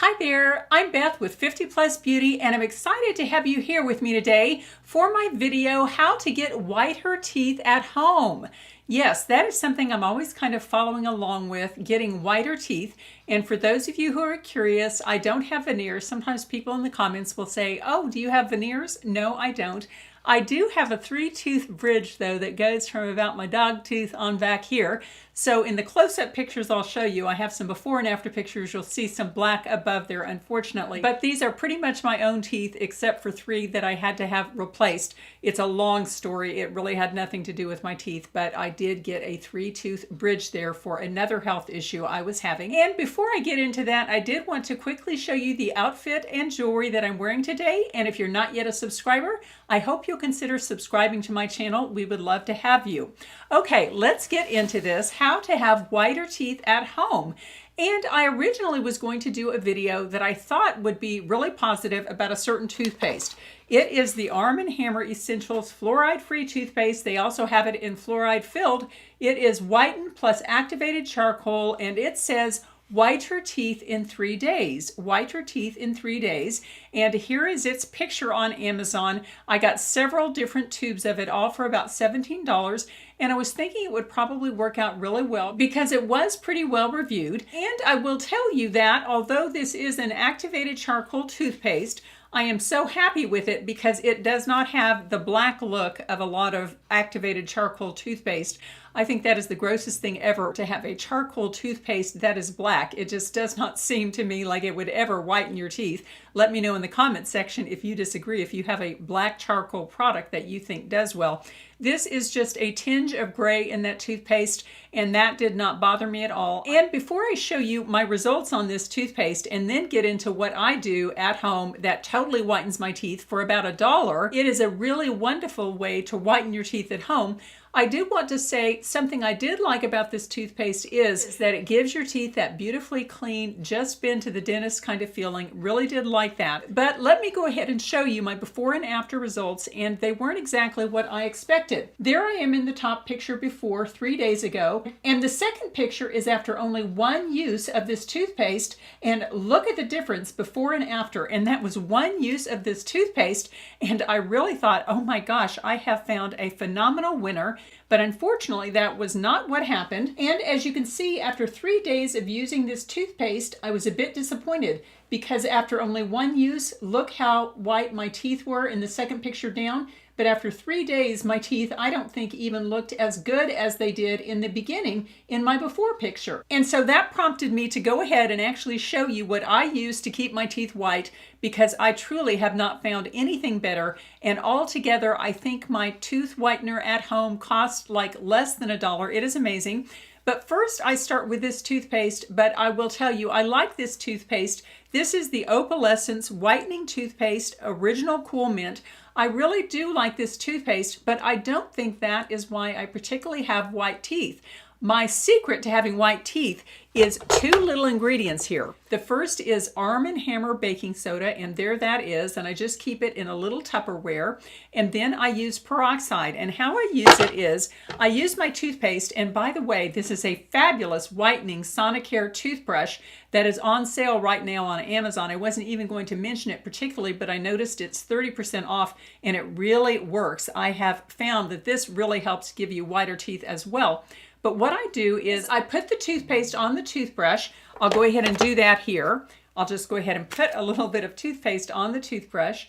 Hi there, I'm Beth with 50 Plus Beauty and I'm excited to have you here with me today for my video, How to Get Whiter Teeth at Home. Yes, that is something I'm always kind of following along with, getting whiter teeth. And for those of you who are curious, I don't have veneers. Sometimes people in the comments will say, oh, do you have veneers? No, I don't. I do have a 3-tooth bridge though that goes from about my dog tooth on back here. So in the close-up pictures I'll show you, I have some before and after pictures. You'll see some black above there, unfortunately. But these are pretty much my own teeth except for 3 that I had to have replaced. It's a long story. It really had nothing to do with my teeth, but I did get a 3-tooth bridge there for another health issue I was having. And before I get into that, I did want to quickly show you the outfit and jewelry that I'm wearing today. And if you're not yet a subscriber, I hope you'll consider subscribing to my channel. We would love to have you. Okay, let's get into this, how to have whiter teeth at home. And I originally was going to do a video that I thought would be really positive about a certain toothpaste. It is the Arm & Hammer Essentials Fluoride-Free Toothpaste. They also have it in fluoride filled. It is Whiten plus activated charcoal, and it says whiter teeth in 3 days. Whiter teeth in 3 days. And here is its picture on Amazon. I got several different tubes of it, all for about $17. And I was thinking it would probably work out really well because it was pretty well reviewed. And I will tell you that although this is an activated charcoal toothpaste, I am so happy with it because it does not have the black look of a lot of activated charcoal toothpaste. I think that is the grossest thing ever, to have a charcoal toothpaste that is black. It just does not seem to me like it would ever whiten your teeth. Let me know in the comment section if you disagree, if you have a black charcoal product that you think does well. This is just a tinge of gray in that toothpaste, and that did not bother me at all. And before I show you my results on this toothpaste and then get into what I do at home that totally whitens my teeth for about $1, it is a really wonderful way to whiten your teeth at home. I do want to say something I did like about this toothpaste is that it gives your teeth that beautifully clean, just been to the dentist kind of feeling. Really did like that. But let me go ahead and show you my before and after results, and they weren't exactly what I expected. There I am in the top picture before 3 days ago, and the second picture is after only 1 use of this toothpaste, and look at the difference before and after, and that was 1 use of this toothpaste, and I really thought, oh my gosh, I have found a phenomenal winner. But unfortunately, that was not what happened. And as you can see, after 3 days of using this toothpaste, I was a bit disappointed because after only 1 use, look how white my teeth were in the second picture down. But after 3 days, my teeth, I don't think even looked as good as they did in the beginning in my before picture. And so that prompted me to go ahead and actually show you what I use to keep my teeth white, because I truly have not found anything better. And altogether, I think my tooth whitener at home costs like less than $1. It is amazing. But first I start with this toothpaste, but I will tell you, I like this toothpaste. This is the Opalescence Whitening Toothpaste Original Cool Mint. I really do like this toothpaste, but I don't think that is why I particularly have white teeth. My secret to having white teeth is 2 little ingredients here. The first is Arm & Hammer baking soda, and there that is, and I just keep it in a little Tupperware. And then I use peroxide, and how I use it is I use my toothpaste, and by the way, this is a fabulous whitening Sonicare toothbrush that is on sale right now on Amazon. I wasn't even going to mention it particularly, but I noticed it's 30% off, and it really works. I have found that this really helps give you whiter teeth as well. But what I do is I put the toothpaste on the toothbrush. I'll go ahead and do that here. I'll just go ahead and put a little bit of toothpaste on the toothbrush.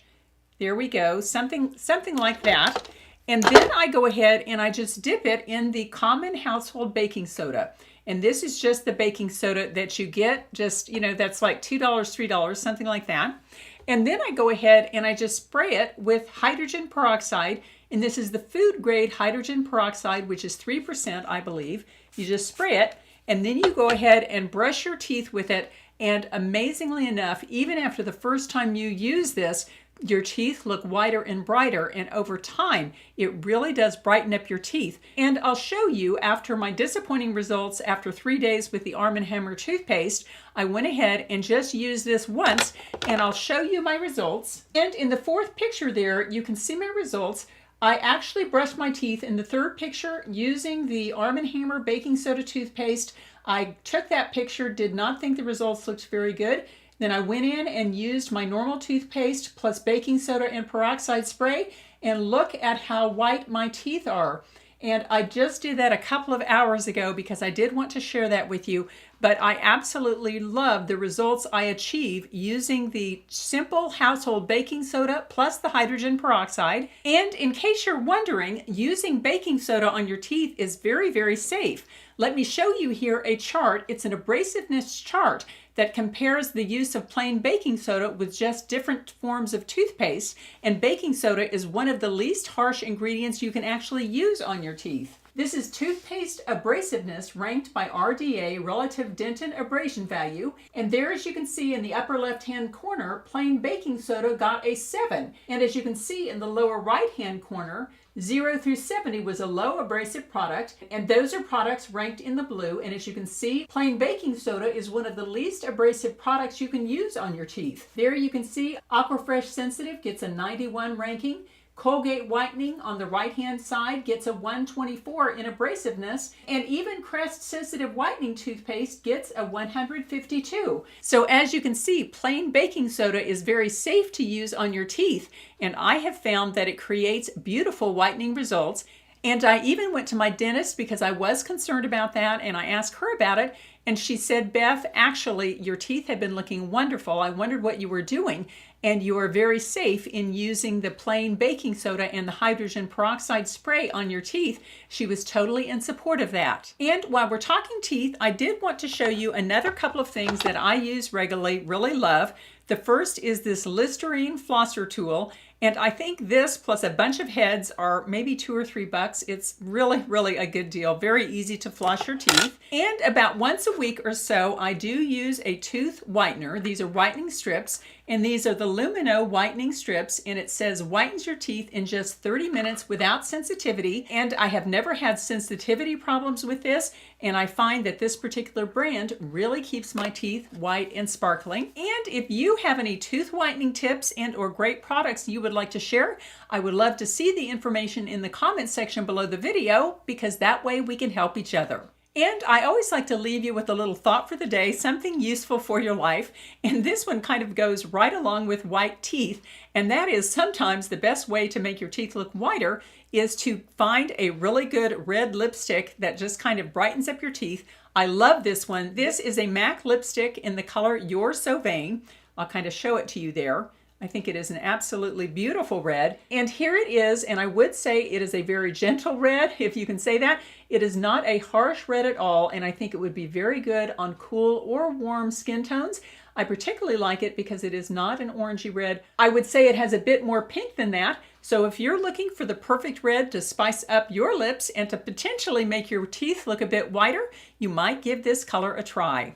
There we go, something like that. And then I go ahead and I just dip it in the common household baking soda. And this is just the baking soda that you get, just, you know, that's like $2, $3, something like that. And then I go ahead and I just spray it with hydrogen peroxide. And this is the food grade hydrogen peroxide, which is 3%, I believe. You just spray it, and then you go ahead and brush your teeth with it. And amazingly enough, even after the first time you use this, your teeth look whiter and brighter, and over time, it really does brighten up your teeth. And I'll show you after my disappointing results after 3 days with the Arm & Hammer toothpaste, I went ahead and just used this once, and I'll show you my results. And in the 4th picture there, you can see my results. I actually brushed my teeth in the 3rd picture using the Arm & Hammer baking soda toothpaste. I took that picture, did not think the results looked very good. Then I went in and used my normal toothpaste plus baking soda and peroxide spray, and look at how white my teeth are. And I just did that a couple of hours ago because I did want to share that with you, but I absolutely love the results I achieve using the simple household baking soda plus the hydrogen peroxide. And in case you're wondering, using baking soda on your teeth is very, very safe. Let me show you here a chart. It's an abrasiveness chart that compares the use of plain baking soda with just different forms of toothpaste, and baking soda is one of the least harsh ingredients you can actually use on your teeth. This is toothpaste abrasiveness ranked by RDA, relative dentin abrasion value, and there, as you can see in the upper left hand corner, plain baking soda got a 7, and as you can see in the lower right hand corner, 0 through 70 was a low abrasive product, and those are products ranked in the blue. And as you can see, plain baking soda is one of the least abrasive products you can use on your teeth. There you can see Aquafresh Sensitive gets a 91 ranking. Colgate Whitening on the right hand side gets a 124 in abrasiveness, and even Crest Sensitive Whitening toothpaste gets a 152. So as you can see, plain baking soda is very safe to use on your teeth, and I have found that it creates beautiful whitening results. And I even went to my dentist because I was concerned about that, and I asked her about it, and she said, Beth, actually your teeth have been looking wonderful. I wondered what you were doing, and you are very safe in using the plain baking soda and the hydrogen peroxide spray on your teeth. She was totally in support of that. And while we're talking teeth, I did want to show you another couple of things that I use regularly, really love. The first is this Listerine flosser tool, and I think this plus a bunch of heads are maybe $2 or $3. It's really, really a good deal. Very easy to floss your teeth. And about once a week or so, I do use a tooth whitener. These are whitening strips, and these are the Lumino whitening strips, and it says whitens your teeth in just 30 minutes without sensitivity. And I have never had sensitivity problems with this, and I find that this particular brand really keeps my teeth white and sparkling. And if you have any tooth whitening tips and or great products you would like to share, I would love to see the information in the comment section below the video, because that way we can help each other. And I always like to leave you with a little thought for the day, something useful for your life. And this one kind of goes right along with white teeth. And that is, sometimes the best way to make your teeth look whiter is to find a really good red lipstick that just kind of brightens up your teeth. I love this one. This is a MAC lipstick in the color You're So Vain. I'll kind of show it to you there. I think it is an absolutely beautiful red. And here it is, and I would say it is a very gentle red, if you can say that. It is not a harsh red at all, and I think it would be very good on cool or warm skin tones. I particularly like it because it is not an orangey red. I would say it has a bit more pink than that. So if you're looking for the perfect red to spice up your lips and to potentially make your teeth look a bit whiter, you might give this color a try.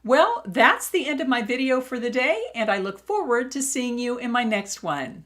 Well, that's the end of my video for the day, and I look forward to seeing you in my next one.